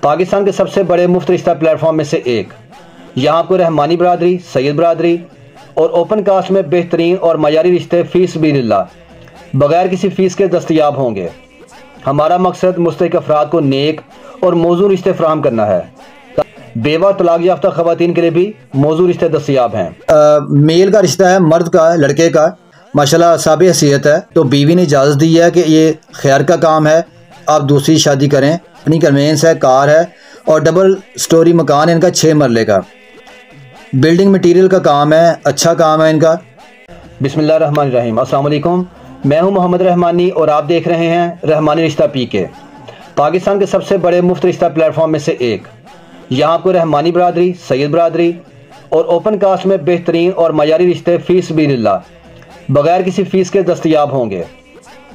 पाकिस्तान के सबसे बड़े मुफ्त रिश्ता प्लेटफॉर्म में से एक। यहाँ आपको रहमानी बरादरी, सैयद बरादरी और ओपन कास्ट में बेहतरीन और मयारी रिश्ते फीस बिल्लाह बगैर किसी फ़ीस के दस्तयाब होंगे। हमारा मकसद मुस्तहिक अफराद को नेक और मौजूद रिश्ते फराहम करना है। बेवा तलाक याफ्ता ख़वातीन के लिए भी मौजूद रिश्ते दस्तयाब हैं। मेल का रिश्ता है, मर्द का, लड़के का, माशाल्लाह साबित हैसियत है, तो बीवी ने इजाज़त दी है कि ये खैर का काम है, आप दूसरी शादी करें। अपनी कन्वेंस है, कार है और डबल स्टोरी मकान है इनका 6 मरले का। बिल्डिंग मटेरियल का काम है, अच्छा काम है इनका। बिस्मिल्लाहिर्रहमानिर्रहीम। अस्सलाम वालेकुम, मैं हूं मोहम्मद रहमानी और आप देख रहे हैं रहमानी रिश्ता पीके, पाकिस्तान के सबसे बड़े मुफ्त रिश्ता प्लेटफॉर्म में से एक। यहाँ आपको रहमानी बरादरी, सैयद बरादरी और ओपन कास्ट में बेहतरीन और मयारी रिश्ते फीस बिल्लाह बगैर किसी फ़ीस के दस्तयाब होंगे।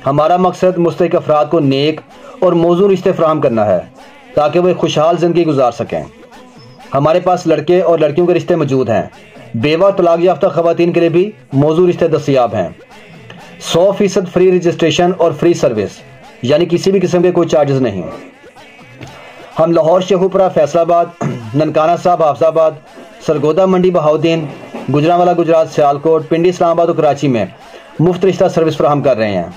हमारा मकसद मुस्तहिक अफराद को नेक और मौजूद रिश्ते फराहम करना है ताकि वह खुशहाल ज़िंदगी गुजार सकें। हमारे पास लड़के और लड़कियों के रिश्ते मौजूद हैं। बेवा तलाक याफ्ता ख़वातीन के लिए भी मौजूद रिश्ते दस्तयाब हैं। 100% फ्री रजिस्ट्रेशन और फ्री सर्विस, यानी किसी भी किस्म के कोई चार्जेस नहीं। हम लाहौर, शेखुपुरा, फैसलाबाद, ननकाना साहब, हाफजाबाद, सरगोदा मंडी, बहाउद्दीन, गुजरांवाला गुजरात, सियालकोट, पिंडी, इस्लामाबाद और कराची में मुफ्त रिश्ता सर्विस फराहम कर रहे हैं।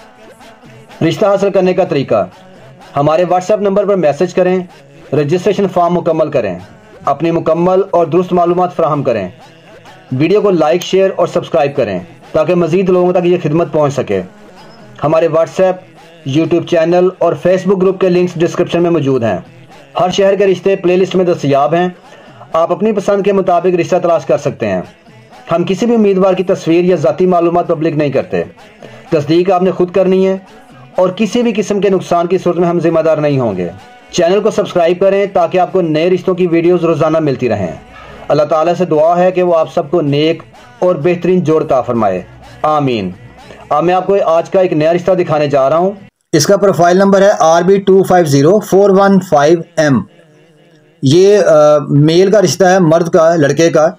रिश्ता हासिल करने का तरीका, हमारे व्हाट्सएप नंबर पर मैसेज करें, रजिस्ट्रेशन फॉर्म मुकम्मल करें, अपनी मुकम्मल और दुरुस्त मालूमात फराहम करें, वीडियो को लाइक, शेयर और सब्सक्राइब करें ताकि मज़ीद लोगों तक ये खिदमत पहुँच सके। हमारे व्हाट्सएप, यूट्यूब चैनल और फेसबुक ग्रुप के लिंक्स डिस्क्रिप्शन में मौजूद हैं। हर शहर के रिश्ते प्लेलिस्ट में दस्तयाब हैं। आप अपनी पसंद के मुताबिक रिश्ता तलाश कर सकते हैं। हम किसी भी उम्मीदवार की तस्वीर या ज़ाती मालूमात पब्लिक नहीं करते। तस्दीक आपने खुद करनी है और किसी भी किस्म के नुकसान की सूरत में हम जिम्मेदार नहीं होंगे। चैनल को सब्सक्राइब करें ताकि आपको नए रिश्तों की वीडियोस रोज़ाना मिलती रहें। अल्लाह ताला से दुआ है कि वो आप सबको नेक और बेहतरीन जोड़ अता फरमाए, आमीन। अब मैं आपको आज का एक नया रिश्ता दिखाने जा रहा हूँ। इसका प्रोफाइल नंबर है RB250415M। ये मेल का रिश्ता है, मर्द का, लड़के का।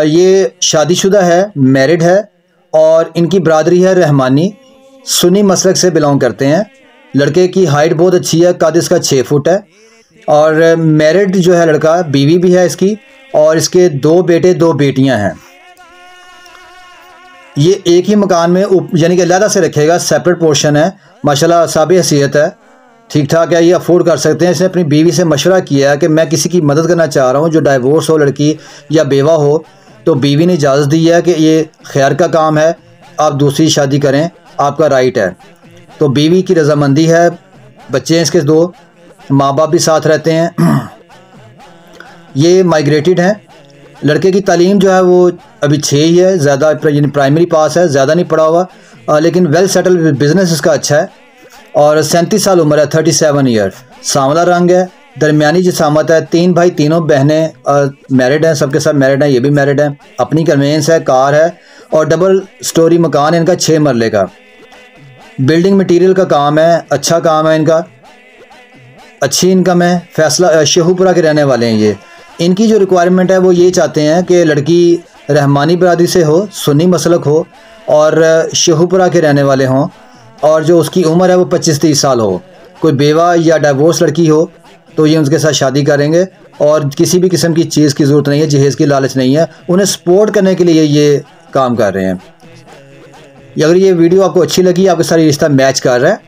ये शादीशुदा है, मैरिड है और इनकी बरादरी है रहमानी, सुन्नी मसलक से बिलोंग करते हैं। लड़के की हाइट बहुत अच्छी है, कद इसका 6 फुट है और मैरिड जो है लड़का, बीवी भी है इसकी और इसके 2 बेटे 2 बेटियां हैं। ये एक ही मकान में यानी कि अलहदा से रखेगा, सेपरेट पोर्शन है। माशाल्लाह साबित हैसियत है, ठीक ठाक है, ये अफोर्ड कर सकते हैं। इसने अपनी बीवी से मशवरा किया है कि मैं किसी की मदद करना चाह रहा हूँ जो डाइवोर्स हो, लड़की या बेवा हो, तो बीवी ने इजाज़त दी है कि ये खैर का काम है, आप दूसरी शादी करें, आपका राइट है। तो बीवी की रजामंदी है, बच्चे हैं इसके 2, माँ बाप भी साथ रहते हैं। ये माइग्रेटेड हैं। लड़के की तालीम जो है वो अभी 6 ही है, ज़्यादा यानी प्राइमरी पास है, ज़्यादा नहीं पढ़ा हुआ, लेकिन वेल सेटल, बिजनेस इसका अच्छा है और 37 साल उम्र है, 37 ईयर। सांवला रंग है, दरमियानी जिसामत है। 3 भाई, तीनों बहनें मैरिड हैं, सबके सब मैरिड हैं, ये भी मैरिड हैं। अपनी कन्वेंस है, कार है और डबल स्टोरी मकान है इनका 6 मरले का। बिल्डिंग मटेरियल का काम है, अच्छा काम है इनका, अच्छी इनकम है। फैसला शेखुपुरा के रहने वाले हैं ये। इनकी जो रिक्वायरमेंट है वो ये चाहते हैं कि लड़की रहमानी बरादरी से हो, सुन्नी मसलक हो और शेखुपुरा के रहने वाले हों और जो उसकी उम्र है वो 25-30 साल हो। कोई बेवा या डाइवोर्स लड़की हो तो ये उनके साथ शादी करेंगे और किसी भी किस्म की चीज़ की ज़रूरत नहीं है, जहेज़ की लालच नहीं है, उन्हें सपोर्ट करने के लिए ये काम कर रहे हैं। अगर ये वीडियो आपको अच्छी लगी, आपके साथ रिश्ता मैच कर रहा है,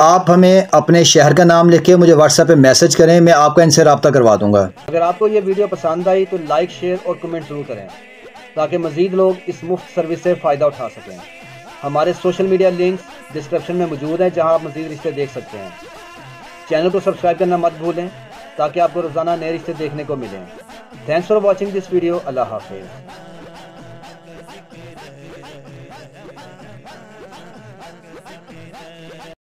आप हमें अपने शहर का नाम लिख के मुझे व्हाट्सएप पे मैसेज करें, मैं आपका इनसे रब्ता करवा दूंगा। अगर आपको ये वीडियो पसंद आई तो लाइक, शेयर और कमेंट ज़रूर करें ताकि मज़ीद लोग इस मुफ्त सर्विस से फ़ायदा उठा सकें। हमारे सोशल मीडिया लिंक्स डिस्क्रिप्शन में मौजूद हैं जहां आप मज़ीद रिश्ते देख सकते हैं। चैनल को सब्सक्राइब करना मत भूलें ताकि आपको रोज़ाना नए रिश्ते देखने को मिलें। Thanks for watching this video. अल्लाह हाफिज़।